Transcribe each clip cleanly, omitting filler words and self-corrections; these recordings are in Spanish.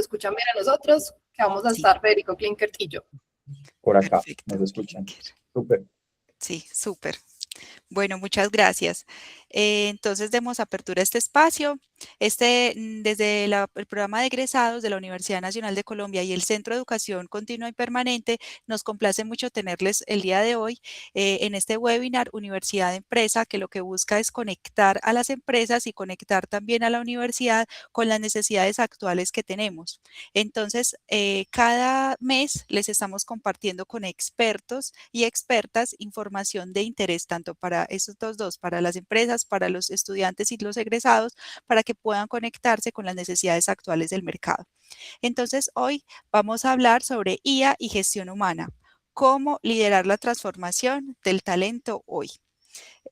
escuchan bien a nosotros, que vamos a estar Federico Klinkert y yo. Por acá, Perfecto. nos escuchan. Súper. Sí, súper. Bueno, muchas gracias. Entonces, demos apertura a este espacio. Desde el programa de egresados de la Universidad Nacional de Colombia y el Centro de Educación Continua y Permanente, nos complace mucho tenerles el día de hoy en este webinar Universidad de Empresa, que lo que busca es conectar a las empresas y conectar también a la universidad con las necesidades actuales que tenemos. Entonces, cada mes les estamos compartiendo con expertos y expertas información de interés tanto para estos dos, para las empresas, para los estudiantes y los egresados, para que puedan conectarse con las necesidades actuales del mercado. Entonces, hoy vamos a hablar sobre IA y gestión humana, cómo liderar la transformación del talento hoy.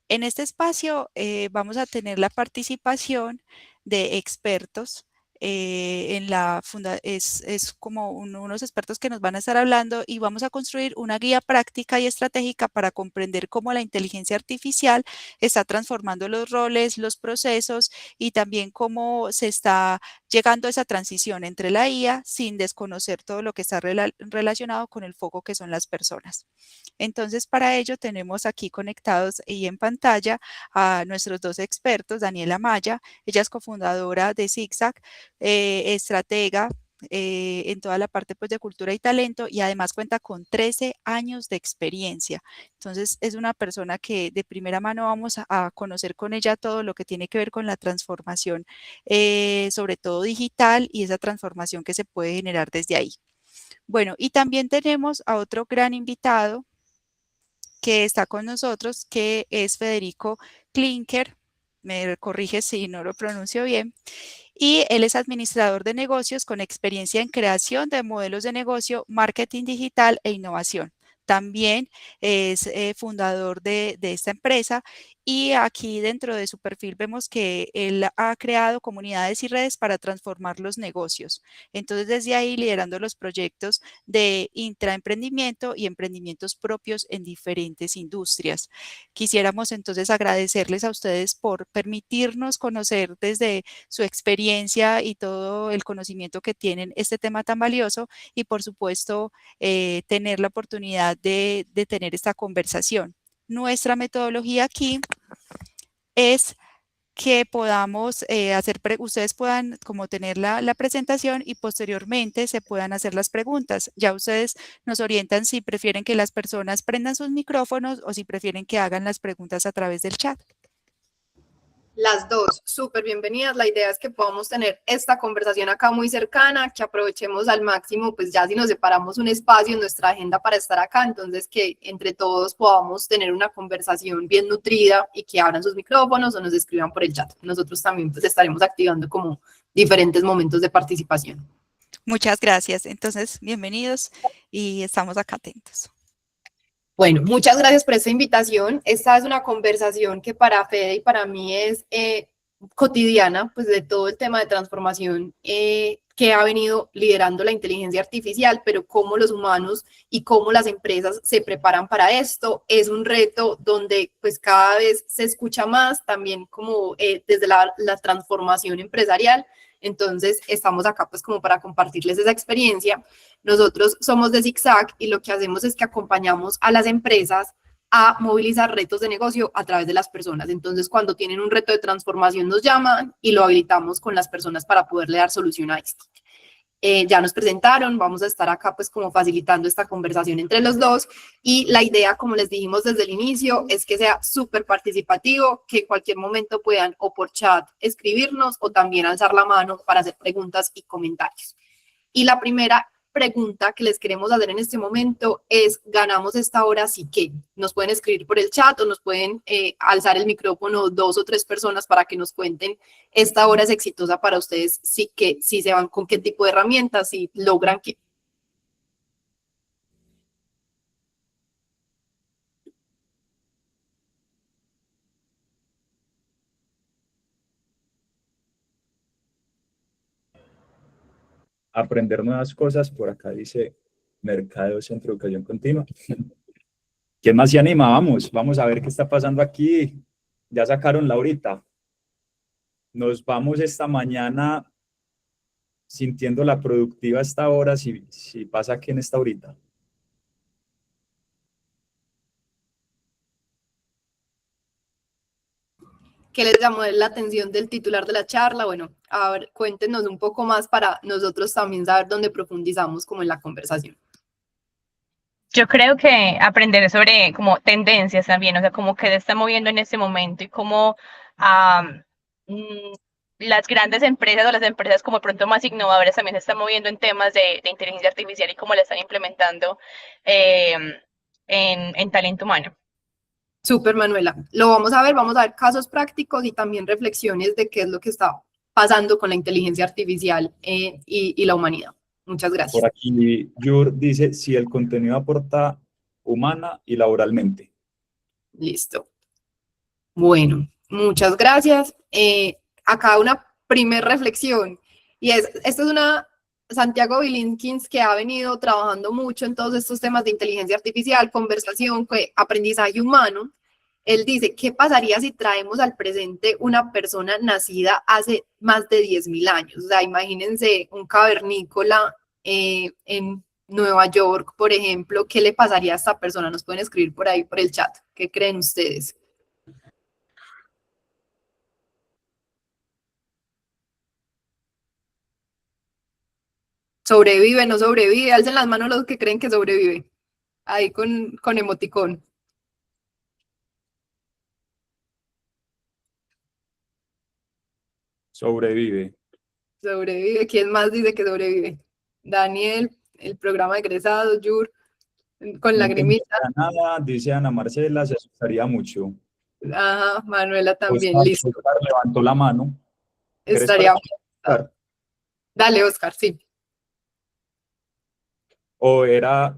En este espacio vamos a tener la participación de expertos. Es como unos expertos que nos van a estar hablando y vamos a construir una guía práctica y estratégica para comprender cómo la inteligencia artificial está transformando los roles, los procesos y también cómo se está llegando a esa transición entre la IA sin desconocer todo lo que está relacionado con el foco que son las personas. Entonces, para ello tenemos aquí conectados y en pantalla a nuestros dos expertos, Daniela Maya, ella es cofundadora de Zigzag, estratega en toda la parte pues, de cultura y talento y además cuenta con 13 años de experiencia. Entonces, es una persona que de primera mano vamos a conocer con ella todo lo que tiene que ver con la transformación, sobre todo digital y esa transformación que se puede generar desde ahí. Bueno, y también tenemos a otro gran invitado que está con nosotros, que es Federico Klinkert, me corrige si no lo pronuncio bien, y él es administrador de negocios con experiencia en creación de modelos de negocio, marketing digital e innovación. También es fundador de esta empresa y aquí dentro de su perfil vemos que él ha creado comunidades y redes para transformar los negocios. Entonces, desde ahí liderando los proyectos de intraemprendimiento y emprendimientos propios en diferentes industrias. Quisiéramos entonces agradecerles a ustedes por permitirnos conocer desde su experiencia y todo el conocimiento que tienen este tema tan valioso y por supuesto tener la oportunidad de tener esta conversación. Nuestra metodología aquí es que podamos ustedes puedan como tener la presentación y posteriormente se puedan hacer las preguntas. Ya ustedes nos orientan si prefieren que las personas prendan sus micrófonos o si prefieren que hagan las preguntas a través del chat. Las dos, súper bienvenidas. La idea es que podamos tener esta conversación acá muy cercana, que aprovechemos al máximo, pues ya si nos separamos un espacio en nuestra agenda para estar acá, entonces que entre todos podamos tener una conversación bien nutrida y que abran sus micrófonos o nos escriban por el chat. Nosotros también pues estaremos activando como diferentes momentos de participación. Muchas gracias. Entonces, bienvenidos y estamos acá atentos. Bueno, muchas gracias por esta invitación. Esta es una conversación que para Fede y para mí es cotidiana, pues de todo el tema de transformación que ha venido liderando la inteligencia artificial, pero cómo los humanos y cómo las empresas se preparan para esto es un reto donde pues cada vez se escucha más, también como desde la transformación empresarial. Entonces, estamos acá pues como para compartirles esa experiencia. Nosotros somos de Zigzag y lo que hacemos es que acompañamos a las empresas a movilizar retos de negocio a través de las personas. Entonces, cuando tienen un reto de transformación, nos llaman y lo habilitamos con las personas para poderle dar solución a esto. Ya nos presentaron, vamos a estar acá pues como facilitando esta conversación entre los dos y la idea, como les dijimos desde el inicio, es que sea súper participativo, que en cualquier momento puedan o por chat escribirnos o también alzar la mano para hacer preguntas y comentarios. Y la primera pregunta que les queremos hacer en este momento es, ¿ganamos esta hora sí que? Nos pueden escribir por el chat o nos pueden alzar el micrófono 2 o 3 personas para que nos cuenten, esta hora es exitosa para ustedes, sí que, si se van con qué tipo de herramientas, si logran que... Aprender nuevas cosas, por acá dice Mercadeo Centro de Educación Continua. ¿Quién más se anima? Vamos a ver qué está pasando aquí. Ya sacaron la horita. Nos vamos esta mañana sintiendo la productiva a esta hora, si pasa aquí en esta horita? ¿Qué les llamó la atención del titular de la charla? Bueno, a ver, cuéntenos un poco más para nosotros también saber dónde profundizamos como en la conversación. Yo creo que aprender sobre como tendencias también, o sea, como que se está moviendo en este momento y cómo las grandes empresas o las empresas como pronto más innovadoras también se están moviendo en temas de inteligencia artificial y cómo la están implementando en talento humano. Súper, Manuela. Lo vamos a ver casos prácticos y también reflexiones de qué es lo que está pasando con la inteligencia artificial y la humanidad. Muchas gracias. Por aquí, Yur dice, si el contenido aporta humana y laboralmente. Listo. Bueno, muchas gracias. Acá una primer reflexión, y esta es una Santiago Bilinkins, que ha venido trabajando mucho en todos estos temas de inteligencia artificial, conversación, aprendizaje humano. Él dice, ¿qué pasaría si traemos al presente una persona nacida hace más de 10.000 años? O sea, imagínense un cavernícola en Nueva York, por ejemplo. ¿Qué le pasaría a esta persona? Nos pueden escribir por ahí, por el chat. ¿Qué creen ustedes? ¿Sobrevive, no sobrevive? Alcen las manos los que creen que sobrevive. Ahí con emoticón. Sobrevive. Sobrevive. ¿Quién más dice que sobrevive? Daniel, el programa de egresados, Yur, con lagrimita. Nada, dice Ana Marcela, se asustaría mucho. Ajá, Manuela también, Oscar, listo. Oscar levantó la mano. Estaría. Oscar? Dale, Oscar, sí. ¿O era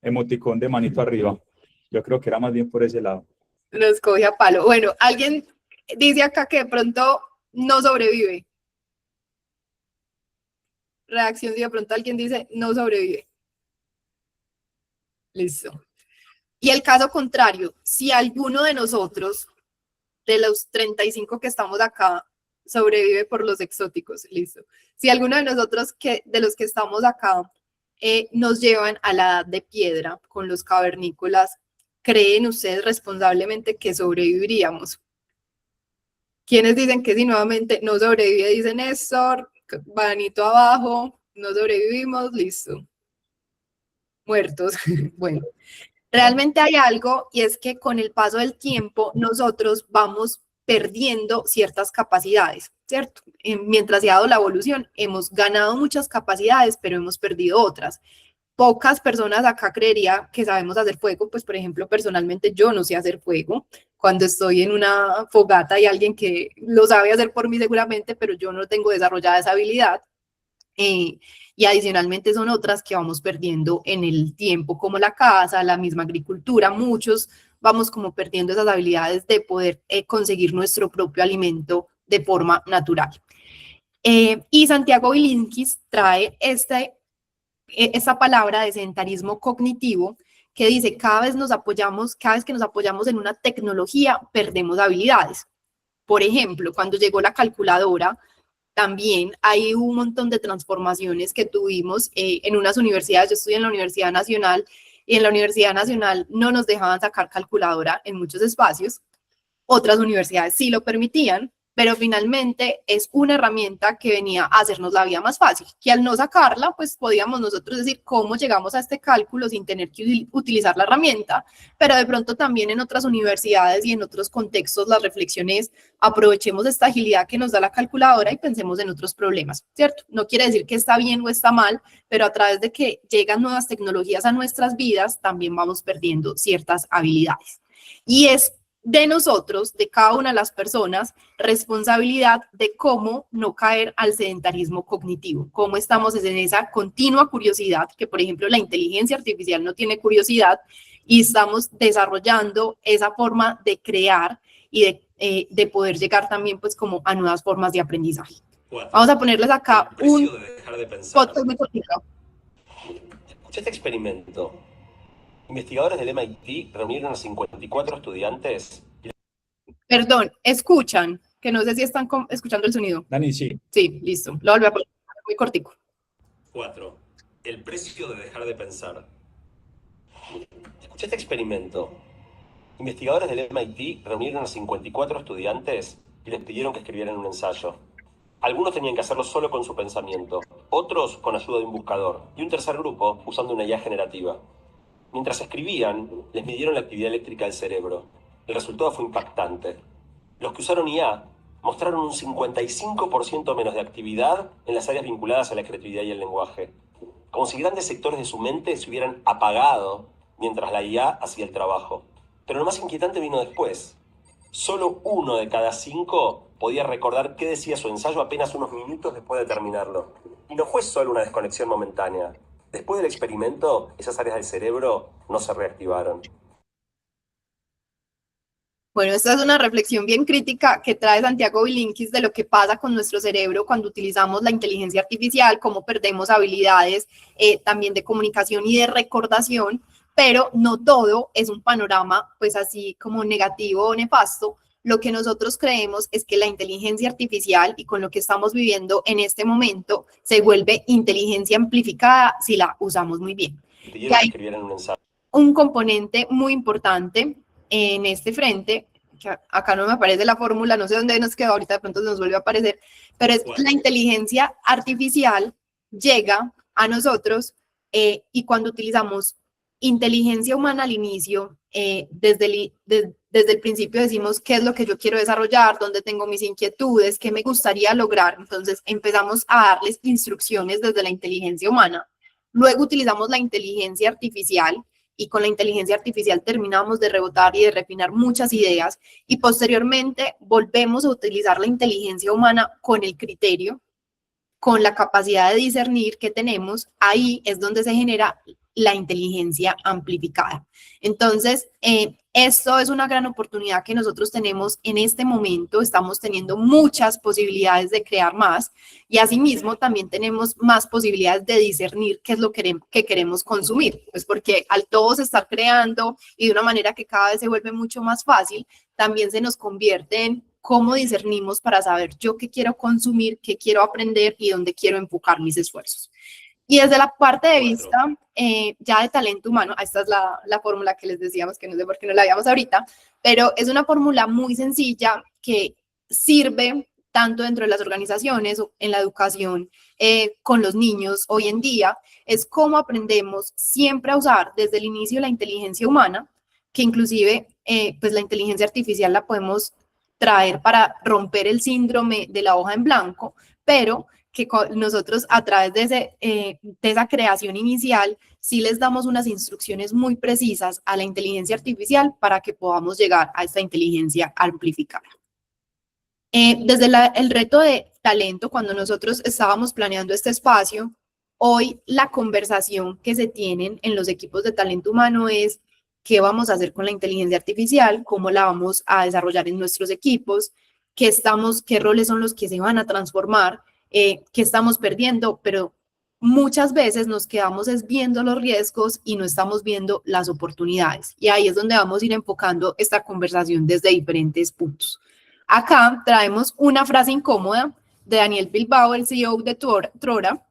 emoticón de manito arriba? Yo creo que era más bien por ese lado. Nos coge a palo. Bueno, alguien dice acá que de pronto no sobrevive. Reacción, si de pronto alguien dice no sobrevive. Listo. Y el caso contrario, si alguno de nosotros, de los 35 que estamos acá, sobrevive por los exóticos, listo. Si alguno de nosotros de los que estamos acá nos llevan a la edad de piedra con los cavernícolas, ¿creen ustedes responsablemente que sobreviviríamos? ¿Quiénes dicen que si nuevamente no sobrevive? Dice Néstor, manito abajo, no sobrevivimos, listo. Muertos. Bueno, realmente hay algo, y es que con el paso del tiempo nosotros vamos perdiendo ciertas capacidades, ¿cierto? Mientras se ha dado la evolución, hemos ganado muchas capacidades, pero hemos perdido otras. Pocas personas acá creería que sabemos hacer fuego, pues por ejemplo, personalmente yo no sé hacer fuego. Cuando estoy en una fogata hay alguien que lo sabe hacer por mí seguramente, pero yo no tengo desarrollada esa habilidad. Y adicionalmente son otras que vamos perdiendo en el tiempo, como la caza, la misma agricultura. Muchos vamos como perdiendo esas habilidades de poder conseguir nuestro propio alimento de forma natural. Y Santiago Bilinkis trae esta palabra de sedentarismo cognitivo, que dice cada vez que nos apoyamos en una tecnología, perdemos habilidades. Por ejemplo, cuando llegó la calculadora, también hay un montón de transformaciones que tuvimos en unas universidades. Yo estudié en la Universidad Nacional, y en la Universidad Nacional no nos dejaban sacar calculadora en muchos espacios. Otras universidades sí lo permitían, pero finalmente es una herramienta que venía a hacernos la vida más fácil, que al no sacarla, pues podíamos nosotros decir cómo llegamos a este cálculo sin tener que utilizar la herramienta, pero de pronto también en otras universidades y en otros contextos la reflexión es aprovechemos esta agilidad que nos da la calculadora y pensemos en otros problemas, ¿cierto? No quiere decir que está bien o está mal, pero a través de que llegan nuevas tecnologías a nuestras vidas, también vamos perdiendo ciertas habilidades. Y es de nosotros, de cada una de las personas, responsabilidad de cómo no caer al sedentarismo cognitivo, cómo estamos en esa continua curiosidad, que por ejemplo la inteligencia artificial no tiene curiosidad, y estamos desarrollando esa forma de crear y de poder llegar también pues como a nuevas formas de aprendizaje. Vamos a ponerles acá un podcast muy cortito. Escuché este experimento. Investigadores del MIT reunieron a 54 estudiantes. Perdón, escuchan, que no sé si están escuchando el sonido. Dani, sí. Sí, listo. Lo volví a poner muy cortico. 4. El precio de dejar de pensar. Escuché este experimento. Investigadores del MIT reunieron a 54 estudiantes y les pidieron que escribieran un ensayo. Algunos tenían que hacerlo solo con su pensamiento, otros con ayuda de un buscador y un tercer grupo usando una IA generativa. Mientras escribían, les midieron la actividad eléctrica del cerebro. El resultado fue impactante. Los que usaron IA mostraron un 55% menos de actividad en las áreas vinculadas a la creatividad y el lenguaje, como si grandes sectores de su mente se hubieran apagado mientras la IA hacía el trabajo. Pero lo más inquietante vino después. Solo 1 de cada 5 podía recordar qué decía su ensayo apenas unos minutos después de terminarlo. Y no fue solo una desconexión momentánea. Después del experimento, esas áreas del cerebro no se reactivaron. Bueno, esta es una reflexión bien crítica que trae Santiago Bilinkis de lo que pasa con nuestro cerebro cuando utilizamos la inteligencia artificial, cómo perdemos habilidades también de comunicación y de recordación, pero no todo es un panorama pues así como negativo o nefasto. Lo que nosotros creemos es que la inteligencia artificial y con lo que estamos viviendo en este momento se vuelve inteligencia amplificada si la usamos muy bien. Pidieron que escribieran un ensayo. Un componente muy importante en este frente, que acá no me aparece la fórmula, no sé dónde nos quedó, ahorita de pronto nos vuelve a aparecer, pero es la inteligencia artificial llega a nosotros y cuando utilizamos inteligencia humana al inicio, desde el principio decimos qué es lo que yo quiero desarrollar, dónde tengo mis inquietudes, qué me gustaría lograr, entonces empezamos a darles instrucciones desde la inteligencia humana. Luego utilizamos la inteligencia artificial y con la inteligencia artificial terminamos de rebotar y de refinar muchas ideas y posteriormente volvemos a utilizar la inteligencia humana con el criterio, con la capacidad de discernir que tenemos. Ahí es donde se genera la inteligencia amplificada. Entonces, esto es una gran oportunidad que nosotros tenemos en este momento. Estamos teniendo muchas posibilidades de crear más y asimismo también tenemos más posibilidades de discernir qué es lo que queremos consumir. Pues porque al todos estar creando y de una manera que cada vez se vuelve mucho más fácil, también se nos convierte en cómo discernimos para saber yo qué quiero consumir, qué quiero aprender y dónde quiero enfocar mis esfuerzos. Y desde la parte de vista ya de talento humano, esta es la fórmula que les decíamos que no sé por qué no la habíamos ahorita, pero es una fórmula muy sencilla que sirve tanto dentro de las organizaciones o en la educación con los niños hoy en día, es cómo aprendemos siempre a usar desde el inicio la inteligencia humana, que inclusive pues la inteligencia artificial la podemos traer para romper el síndrome de la hoja en blanco, pero que nosotros a través de esa creación inicial sí les damos unas instrucciones muy precisas a la inteligencia artificial para que podamos llegar a esta inteligencia amplificada. Desde el reto de talento, cuando nosotros estábamos planeando este espacio, hoy la conversación que se tienen en los equipos de talento humano es qué vamos a hacer con la inteligencia artificial, cómo la vamos a desarrollar en nuestros equipos, qué roles son los que se van a transformar, qué estamos perdiendo, pero muchas veces nos quedamos viendo los riesgos y no estamos viendo las oportunidades. Y ahí es donde vamos a ir enfocando esta conversación desde diferentes puntos. Acá traemos una frase incómoda de Daniel Bilbao, el CEO de Trora,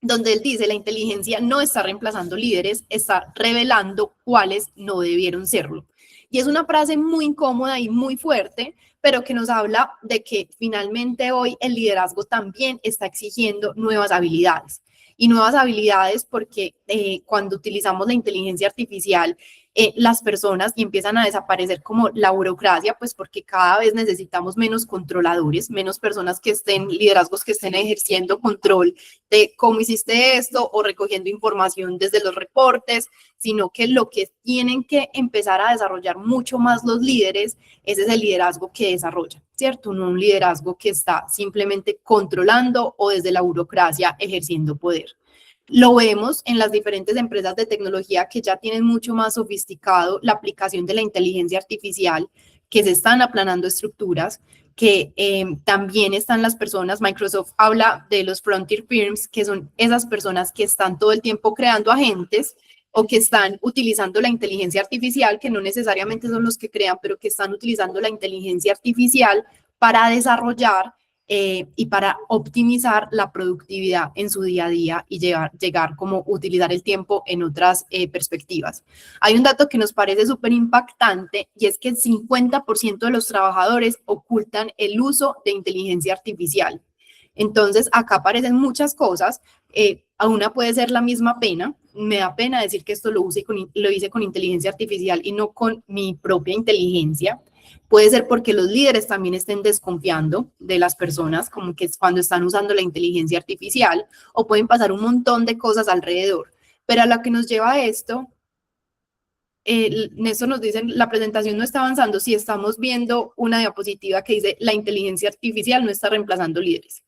donde él dice: la inteligencia no está reemplazando líderes, está revelando cuáles no debieron serlo. Y es una frase muy incómoda y muy fuerte, pero que nos habla de que finalmente hoy el liderazgo también está exigiendo nuevas habilidades. Y nuevas habilidades porque cuando utilizamos la inteligencia artificial, las personas y empiezan a desaparecer como la burocracia, pues porque cada vez necesitamos menos controladores, menos personas que liderazgos que estén ejerciendo control de cómo hiciste esto o recogiendo información desde los reportes, sino que lo que tienen que empezar a desarrollar mucho más los líderes, ese es el liderazgo que desarrollan, ¿cierto? No un liderazgo que está simplemente controlando o desde la burocracia ejerciendo poder. Lo vemos en las diferentes empresas de tecnología que ya tienen mucho más sofisticado la aplicación de la inteligencia artificial, que se están aplanando estructuras, que también están las personas. Microsoft habla de los frontier firms, que son esas personas que están todo el tiempo creando agentes o que están utilizando la inteligencia artificial, que no necesariamente son los que crean, pero que están utilizando la inteligencia artificial para desarrollar y para optimizar la productividad en su día a día y llegar como utilizar el tiempo en otras perspectivas. Hay un dato que nos parece súper impactante y es que el 50% de los trabajadores ocultan el uso de inteligencia artificial. Entonces, acá aparecen muchas cosas. A una puede ser la misma pena. Me da pena decir que esto lo hice con inteligencia artificial y no con mi propia inteligencia. Puede ser porque los líderes también estén desconfiando de las personas, como que es cuando están usando la inteligencia artificial, o pueden pasar un montón de cosas alrededor. Pero a lo que nos lleva a esto, Néstor nos dice, la presentación no está avanzando si estamos viendo una diapositiva que dice la inteligencia artificial no está reemplazando líderes.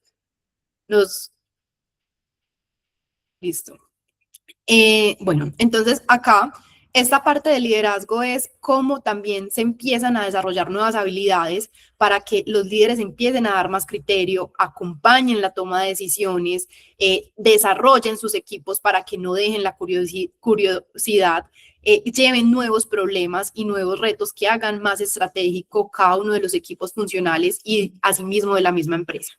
Listo. Bueno, entonces acá, esta parte del liderazgo es cómo también se empiezan a desarrollar nuevas habilidades para que los líderes empiecen a dar más criterio, acompañen la toma de decisiones, desarrollen sus equipos para que no dejen la curiosidad, lleven nuevos problemas y nuevos retos que hagan más estratégico cada uno de los equipos funcionales y asimismo de la misma empresa.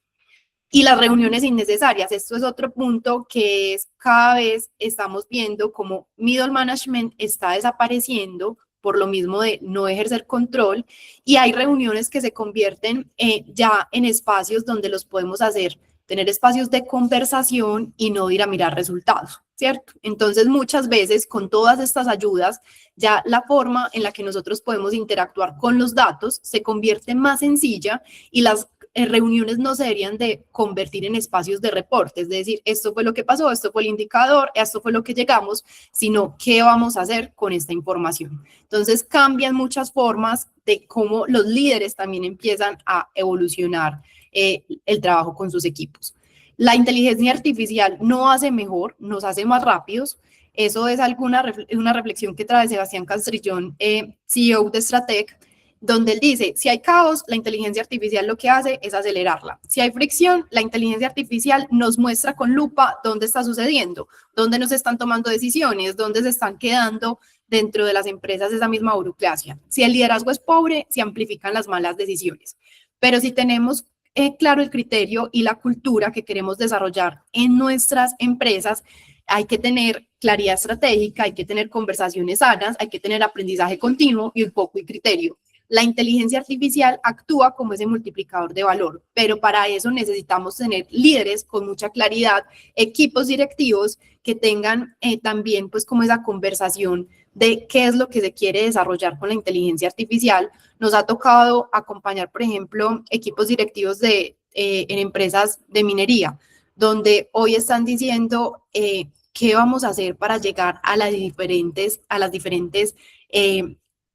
Y las reuniones innecesarias, esto es otro punto que es cada vez estamos viendo como middle management está desapareciendo por lo mismo de no ejercer control y hay reuniones que se convierten ya en espacios donde los podemos hacer, tener espacios de conversación y no ir a mirar resultados, ¿cierto? Entonces muchas veces con todas estas ayudas ya la forma en la que nosotros podemos interactuar con los datos se convierte más sencilla y las reuniones no se deberían de convertir en espacios de reportes, es decir, esto fue lo que pasó, esto fue el indicador, esto fue lo que llegamos, sino qué vamos a hacer con esta información. Entonces cambian muchas formas de cómo los líderes también empiezan a evolucionar el trabajo con sus equipos. La inteligencia artificial no hace mejor, nos hace más rápidos. Eso es una reflexión que trae Sebastián Castrillón, CEO de Stratec, donde él dice, si hay caos, la inteligencia artificial lo que hace es acelerarla. Si hay fricción, la inteligencia artificial nos muestra con lupa dónde está sucediendo, dónde nos están tomando decisiones, dónde se están quedando dentro de las empresas esa misma burocracia. Si el liderazgo es pobre, se amplifican las malas decisiones. Pero si tenemos claro el criterio y la cultura que queremos desarrollar en nuestras empresas, hay que tener claridad estratégica, hay que tener conversaciones sanas, hay que tener aprendizaje continuo y un poco de criterio. La inteligencia artificial actúa como ese multiplicador de valor, pero para eso necesitamos tener líderes con mucha claridad, equipos directivos que tengan también pues como esa conversación de qué es lo que se quiere desarrollar con la inteligencia artificial. Nos ha tocado acompañar, por ejemplo, equipos directivos en empresas de minería, donde hoy están diciendo qué vamos a hacer para llegar a las diferentes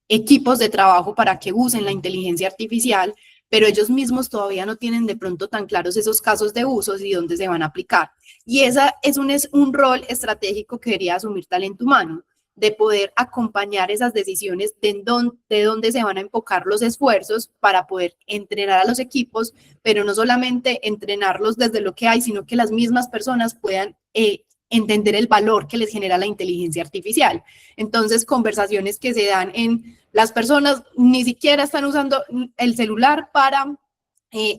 equipos de trabajo para que usen la inteligencia artificial, pero ellos mismos todavía no tienen de pronto tan claros esos casos de usos y dónde se van a aplicar. Y esa es un rol estratégico que debería asumir talento humano, de poder acompañar esas decisiones de dónde se van a enfocar los esfuerzos para poder entrenar a los equipos, pero no solamente entrenarlos desde lo que hay, sino que las mismas personas puedan entender el valor que les genera la inteligencia artificial. Entonces, conversaciones que se dan en las personas ni siquiera están usando el celular para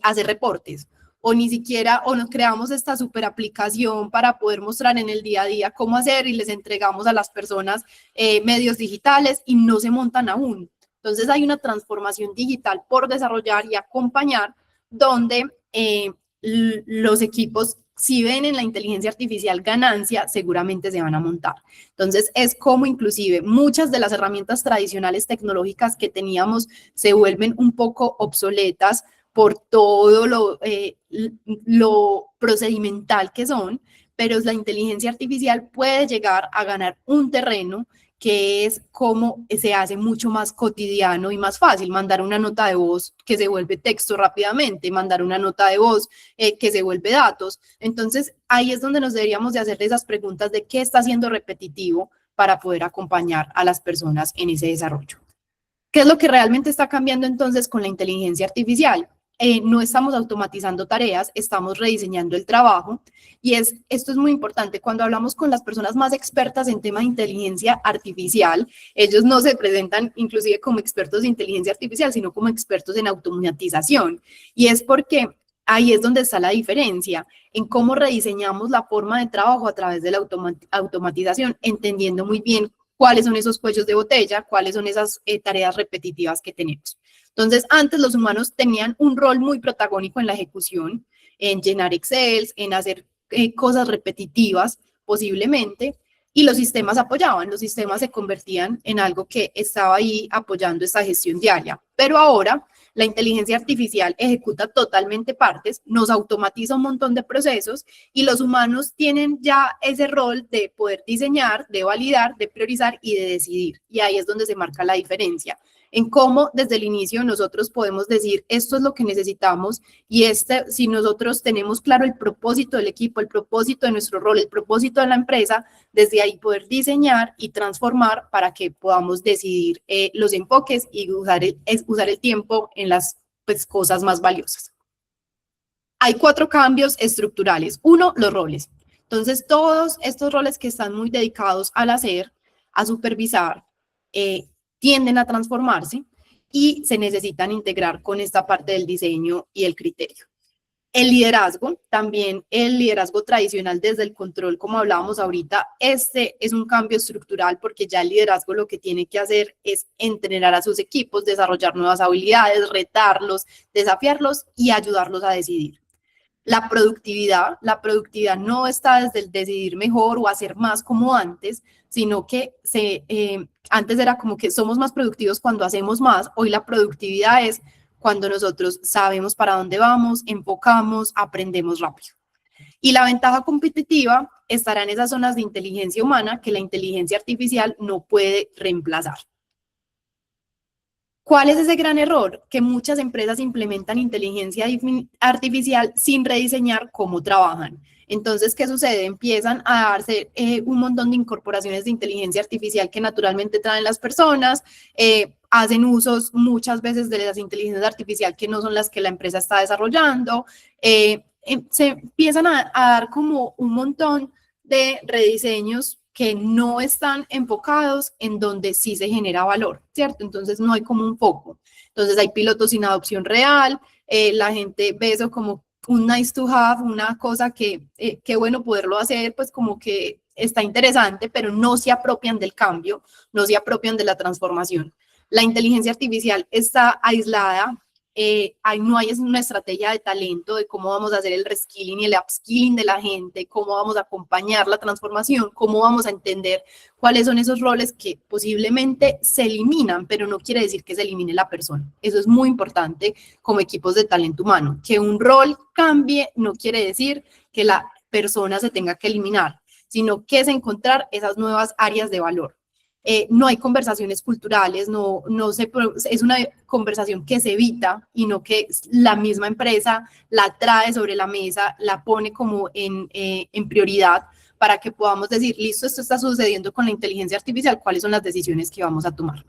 hacer reportes, o ni siquiera, o nos creamos esta super aplicación para poder mostrar en el día a día cómo hacer y les entregamos a las personas medios digitales y no se montan aún. Entonces, hay una transformación digital por desarrollar y acompañar donde los equipos, si ven en la inteligencia artificial ganancia, seguramente se van a montar. Entonces, es como inclusive muchas de las herramientas tradicionales tecnológicas que teníamos se vuelven un poco obsoletas por todo lo procedimental que son, pero la inteligencia artificial puede llegar a ganar un terreno que es como se hace mucho más cotidiano y más fácil, mandar una nota de voz que se vuelve texto rápidamente, mandar una nota de voz que se vuelve datos. Entonces, ahí es donde nos deberíamos de hacer esas preguntas de qué está siendo repetitivo para poder acompañar a las personas en ese desarrollo. ¿Qué es lo que realmente está cambiando entonces con la inteligencia artificial? No estamos automatizando tareas, estamos rediseñando el trabajo y esto es muy importante. Cuando hablamos con las personas más expertas en tema de inteligencia artificial, ellos no se presentan inclusive como expertos de inteligencia artificial, sino como expertos en automatización. Y es porque ahí es donde está la diferencia, en cómo rediseñamos la forma de trabajo a través de la automatización, entendiendo muy bien cuáles son esos cuellos de botella, cuáles son esas tareas repetitivas que tenemos. Entonces, antes los humanos tenían un rol muy protagónico en la ejecución, en llenar Excel, en hacer cosas repetitivas posiblemente, y los sistemas apoyaban, los sistemas se convertían en algo que estaba ahí apoyando esta gestión diaria. Pero ahora la inteligencia artificial ejecuta totalmente partes, nos automatiza un montón de procesos y los humanos tienen ya ese rol de poder diseñar, de validar, de priorizar y de decidir. Y ahí es donde se marca la diferencia, en cómo desde el inicio nosotros podemos decir esto es lo que necesitamos y si nosotros tenemos claro el propósito del equipo, el propósito de nuestro rol, el propósito de la empresa, desde ahí poder diseñar y transformar para que podamos decidir los enfoques y usar el tiempo en las cosas más valiosas. Hay 4 cambios estructurales. 1, los roles. Entonces, todos estos roles que están muy dedicados al hacer, a supervisar, tienden a transformarse y se necesitan integrar con esta parte del diseño y el criterio. El liderazgo, también el liderazgo tradicional desde el control, como hablábamos ahorita, este es un cambio estructural porque ya el liderazgo lo que tiene que hacer es entrenar a sus equipos, desarrollar nuevas habilidades, retarlos, desafiarlos y ayudarlos a decidir. La productividad no está desde el decidir mejor o hacer más como antes, sino que antes era como que somos más productivos cuando hacemos más, hoy la productividad es cuando nosotros sabemos para dónde vamos, enfocamos, aprendemos rápido. Y la ventaja competitiva estará en esas zonas de inteligencia humana que la inteligencia artificial no puede reemplazar. ¿Cuál es ese gran error? Que muchas empresas implementan inteligencia artificial sin rediseñar cómo trabajan. Entonces, ¿qué sucede? Empiezan a darse un montón de incorporaciones de inteligencia artificial que naturalmente traen las personas, hacen usos muchas veces de las inteligencias artificiales que no son las que la empresa está desarrollando, se empiezan a dar como un montón de rediseños que no están enfocados en donde sí se genera valor, ¿cierto? Entonces no hay como un foco. Entonces hay pilotos sin adopción real, la gente ve eso como un nice to have, una cosa que qué bueno poderlo hacer, pues como que está interesante, pero no se apropian del cambio, no se apropian de la transformación. La inteligencia artificial está aislada, no hay una estrategia de talento de cómo vamos a hacer el reskilling y el upskilling de la gente, cómo vamos a acompañar la transformación, cómo vamos a entender cuáles son esos roles que posiblemente se eliminan, pero no quiere decir que se elimine la persona. Eso es muy importante como equipos de talento humano. Que un rol cambie no quiere decir que la persona se tenga que eliminar, sino que es encontrar esas nuevas áreas de valor. No hay conversaciones culturales, es una conversación que se evita y no que la misma empresa la trae sobre la mesa, la pone como en prioridad para que podamos decir, listo, esto está sucediendo con la inteligencia artificial, ¿cuáles son las decisiones que vamos a tomar?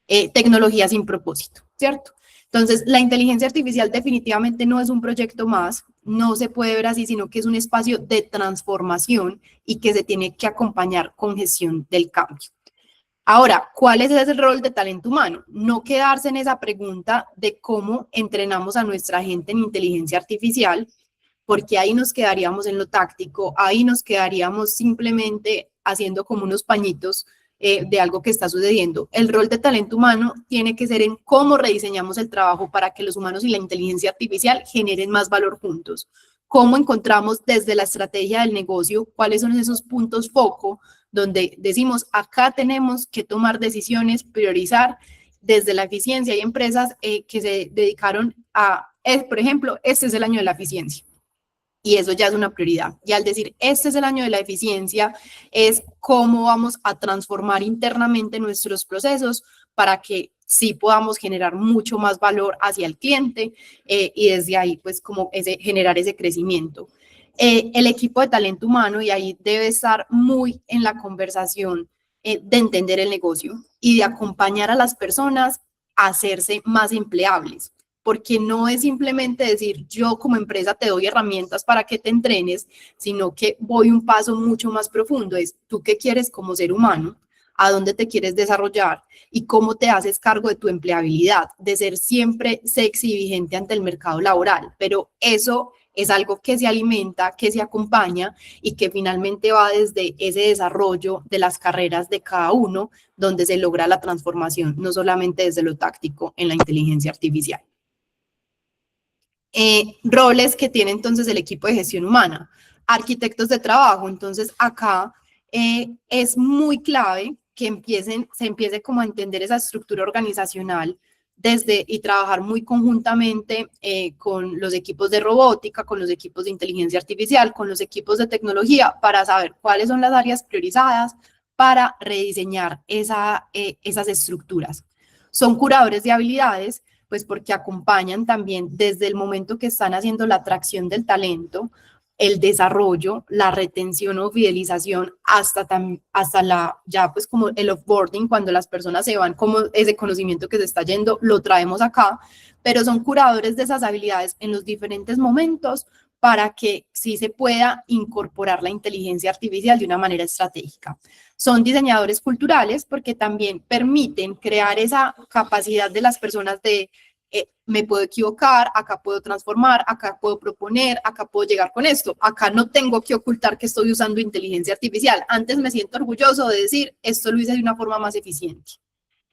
Tecnología sin propósito, ¿cierto? Entonces, la inteligencia artificial definitivamente no es un proyecto más, no se puede ver así, sino que es un espacio de transformación y que se tiene que acompañar con gestión del cambio. Ahora, ¿cuál es ese rol de talento humano? No quedarse en esa pregunta de cómo entrenamos a nuestra gente en inteligencia artificial, porque ahí nos quedaríamos en lo táctico, ahí nos quedaríamos simplemente haciendo como unos pañitos de algo que está sucediendo. El rol de talento humano tiene que ser en cómo rediseñamos el trabajo para que los humanos y la inteligencia artificial generen más valor juntos. Cómo encontramos desde la estrategia del negocio cuáles son esos puntos foco donde decimos, acá tenemos que tomar decisiones, priorizar desde la eficiencia. Hay empresas que se dedicaron a, por ejemplo, este es el año de la eficiencia. Y eso ya es una prioridad. Y al decir, este es el año de la eficiencia, es cómo vamos a transformar internamente nuestros procesos para que sí podamos generar mucho más valor hacia el cliente y desde ahí, pues, como generar ese crecimiento. El equipo de talento humano, y ahí debe estar muy en la conversación de entender el negocio y de acompañar a las personas a hacerse más empleables, porque no es simplemente decir yo como empresa te doy herramientas para que te entrenes, sino que voy un paso mucho más profundo, es tú qué quieres como ser humano, a dónde te quieres desarrollar y cómo te haces cargo de tu empleabilidad, de ser siempre sexy y vigente ante el mercado laboral. Pero eso es algo que se alimenta, que se acompaña y que finalmente va desde ese desarrollo de las carreras de cada uno, donde se logra la transformación, no solamente desde lo táctico en la inteligencia artificial. Roles que tiene entonces el equipo de gestión humana, arquitectos de trabajo. Entonces acá es muy clave que se empiece como a entender esa estructura organizacional y trabajar muy conjuntamente con los equipos de robótica, con los equipos de inteligencia artificial, con los equipos de tecnología, para saber cuáles son las áreas priorizadas para rediseñar esas estructuras. Son curadores de habilidades, pues porque acompañan también desde el momento que están haciendo la atracción del talento, el desarrollo, la retención o fidelización, hasta ya pues como el offboarding, cuando las personas se van, como ese conocimiento que se está yendo, lo traemos acá, pero son curadores de esas habilidades en los diferentes momentos para que sí se pueda incorporar la inteligencia artificial de una manera estratégica. Son diseñadores culturales porque también permiten crear esa capacidad de las personas de me puedo equivocar, acá puedo transformar, acá puedo proponer, acá puedo llegar con esto, acá no tengo que ocultar que estoy usando inteligencia artificial, antes me siento orgulloso de decir esto lo hice de una forma más eficiente.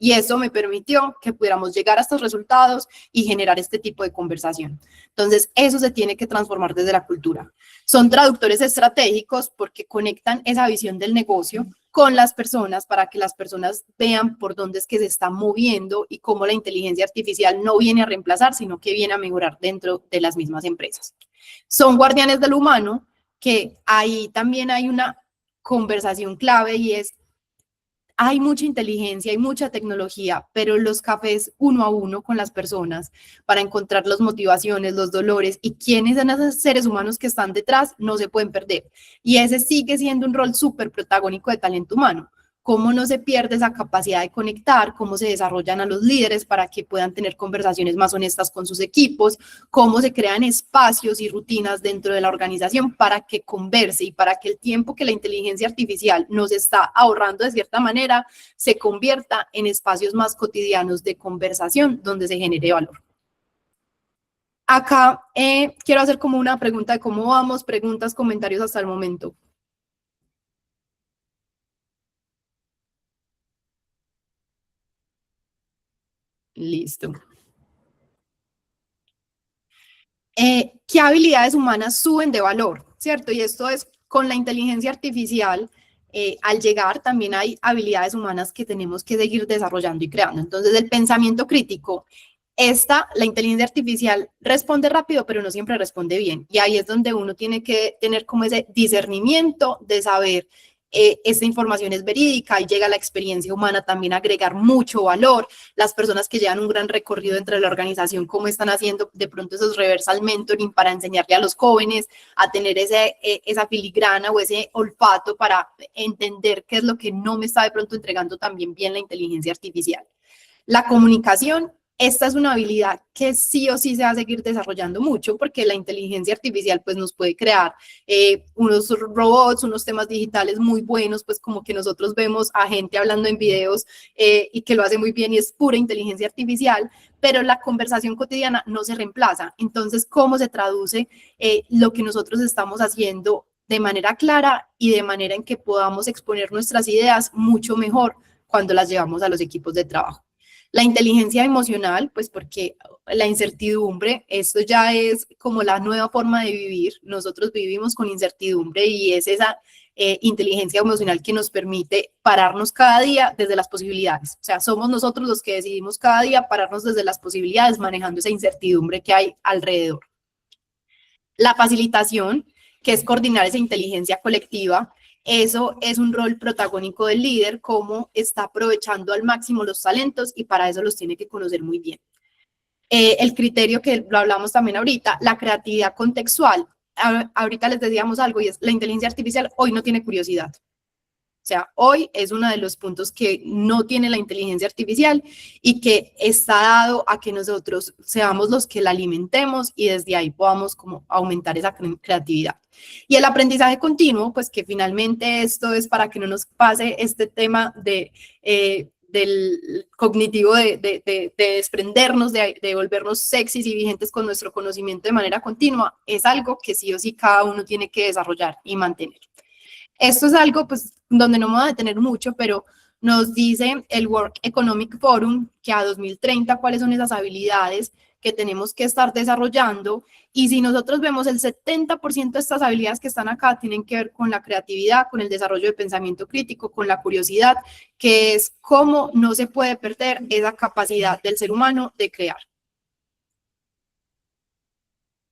Y eso me permitió que pudiéramos llegar a estos resultados y generar este tipo de conversación. Entonces, eso se tiene que transformar desde la cultura. Son traductores estratégicos porque conectan esa visión del negocio con las personas para que las personas vean por dónde es que se está moviendo y cómo la inteligencia artificial no viene a reemplazar, sino que viene a mejorar dentro de las mismas empresas. Son guardianes del humano, que ahí también hay una conversación clave y es: hay mucha inteligencia, hay mucha tecnología, pero los cafés uno a uno con las personas para encontrar las motivaciones, los dolores y quiénes son esos seres humanos que están detrás no se pueden perder. Y ese sigue siendo un rol súper protagónico de talento humano. Cómo no se pierde esa capacidad de conectar, cómo se desarrollan a los líderes para que puedan tener conversaciones más honestas con sus equipos, cómo se crean espacios y rutinas dentro de la organización para que converse y para que el tiempo que la inteligencia artificial nos está ahorrando de cierta manera se convierta en espacios más cotidianos de conversación donde se genere valor. Acá quiero hacer como una pregunta de cómo vamos, preguntas, comentarios hasta el momento. Listo. ¿Qué habilidades humanas suben de valor? ¿Cierto? Y esto es con la inteligencia artificial. Al llegar también hay habilidades humanas que tenemos que seguir desarrollando y creando. Entonces, el pensamiento crítico. La inteligencia artificial responde rápido, pero no siempre responde bien. Y ahí es donde uno tiene que tener como ese discernimiento de saber esta información es verídica y llega la experiencia humana también a agregar mucho valor. Las personas que llevan un gran recorrido dentro de la organización, cómo están haciendo de pronto esos reversal mentoring para enseñarle a los jóvenes a tener esa filigrana o ese olfato para entender qué es lo que no me está de pronto entregando también bien la inteligencia artificial. La comunicación. Esta es una habilidad que sí o sí se va a seguir desarrollando mucho porque la inteligencia artificial pues nos puede crear unos robots, unos temas digitales muy buenos, pues como que nosotros vemos a gente hablando en videos y que lo hace muy bien y es pura inteligencia artificial, pero la conversación cotidiana no se reemplaza. Entonces, ¿cómo se traduce lo que nosotros estamos haciendo de manera clara y de manera en que podamos exponer nuestras ideas mucho mejor cuando las llevamos a los equipos de trabajo? La inteligencia emocional, pues porque la incertidumbre, esto ya es como la nueva forma de vivir. Nosotros vivimos con incertidumbre y es esa inteligencia emocional que nos permite pararnos cada día desde las posibilidades. O sea, somos nosotros los que decidimos cada día pararnos desde las posibilidades, manejando esa incertidumbre que hay alrededor. La facilitación, que es coordinar esa inteligencia colectiva. Eso es un rol protagónico del líder, cómo está aprovechando al máximo los talentos y para eso los tiene que conocer muy bien. El criterio que lo hablamos también ahorita, la creatividad contextual. Ahorita les decíamos algo y es la inteligencia artificial hoy no tiene curiosidad. O sea, hoy es uno de los puntos que no tiene la inteligencia artificial y que está dado a que nosotros seamos los que la alimentemos y desde ahí podamos como aumentar esa creatividad. Y el aprendizaje continuo, pues que finalmente esto es para que no nos pase este tema del cognitivo de desprendernos, de volvernos sexys y vigentes con nuestro conocimiento de manera continua, es algo que sí o sí cada uno tiene que desarrollar y mantener. Esto es algo pues donde no me voy a detener mucho, pero nos dice el World Economic Forum que a 2030 cuáles son esas habilidades que tenemos que estar desarrollando, y si nosotros vemos el 70% de estas habilidades que están acá tienen que ver con la creatividad, con el desarrollo de pensamiento crítico, con la curiosidad, que es cómo no se puede perder esa capacidad del ser humano de crear.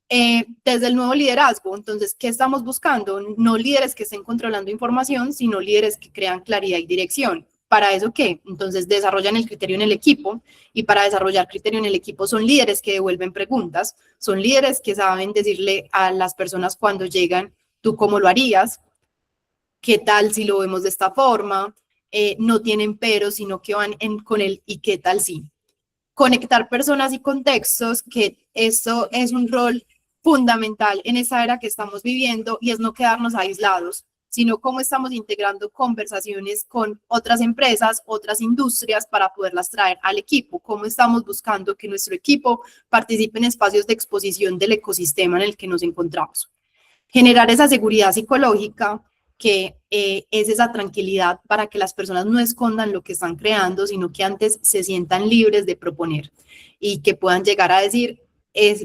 Desde el nuevo liderazgo, entonces, ¿qué estamos buscando? No líderes que estén controlando información, sino líderes que crean claridad y dirección. ¿Para eso qué? Entonces, desarrollan el criterio en el equipo, y para desarrollar criterio en el equipo son líderes que devuelven preguntas, son líderes que saben decirle a las personas cuando llegan, ¿tú cómo lo harías? ¿Qué tal si lo vemos de esta forma? No tienen pero, sino que van con el ¿y qué tal si? Conectar personas y contextos, que eso es un rol fundamental en esta era que estamos viviendo, y es no quedarnos aislados, sino cómo estamos integrando conversaciones con otras empresas, otras industrias para poderlas traer al equipo, cómo estamos buscando que nuestro equipo participe en espacios de exposición del ecosistema en el que nos encontramos. Generar esa seguridad psicológica, que es esa tranquilidad para que las personas no escondan lo que están creando, sino que antes se sientan libres de proponer y que puedan llegar a decir,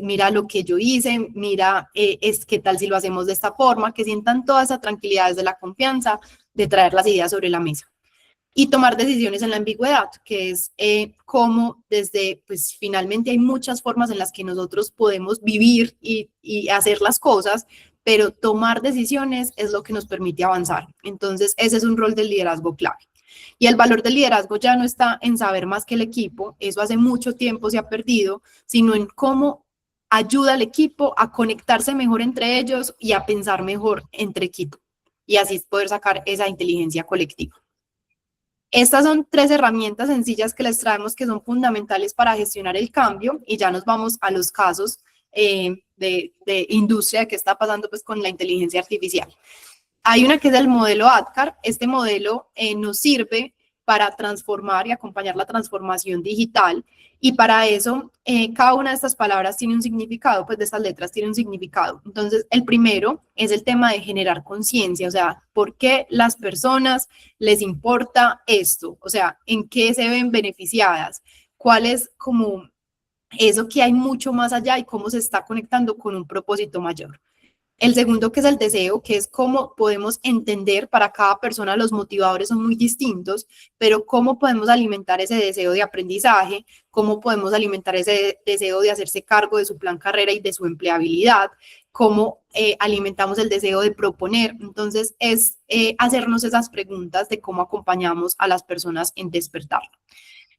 mira lo que yo hice, mira, qué tal si lo hacemos de esta forma, que sientan toda esa tranquilidad desde la confianza de traer las ideas sobre la mesa. Y tomar decisiones en la ambigüedad, que es cómo desde, pues finalmente hay muchas formas en las que nosotros podemos vivir y hacer las cosas, pero tomar decisiones es lo que nos permite avanzar. Entonces, ese es un rol del liderazgo clave. Y el valor del liderazgo ya no está en saber más que el equipo, eso hace mucho tiempo se ha perdido, sino en cómo ayuda al equipo a conectarse mejor entre ellos y a pensar mejor entre equipo, y así poder sacar esa inteligencia colectiva. Estas son 3 herramientas sencillas que les traemos que son fundamentales para gestionar el cambio, y ya nos vamos a los casos de industria que está pasando pues con la inteligencia artificial. Hay una que es el modelo ADKAR. Este modelo nos sirve para transformar y acompañar la transformación digital, y para eso cada una de estas palabras tiene un significado, pues de estas letras tiene un significado. Entonces, el primero es el tema de generar conciencia, o sea, ¿por qué las personas les importa esto? O sea, ¿en qué se ven beneficiadas? ¿Cuál es como eso que hay mucho más allá y cómo se está conectando con un propósito mayor? El segundo, que es el deseo, que es cómo podemos entender, para cada persona los motivadores son muy distintos, pero cómo podemos alimentar ese deseo de aprendizaje, cómo podemos alimentar ese deseo de hacerse cargo de su plan carrera y de su empleabilidad, cómo alimentamos el deseo de proponer. Entonces, es hacernos esas preguntas de cómo acompañamos a las personas en despertar.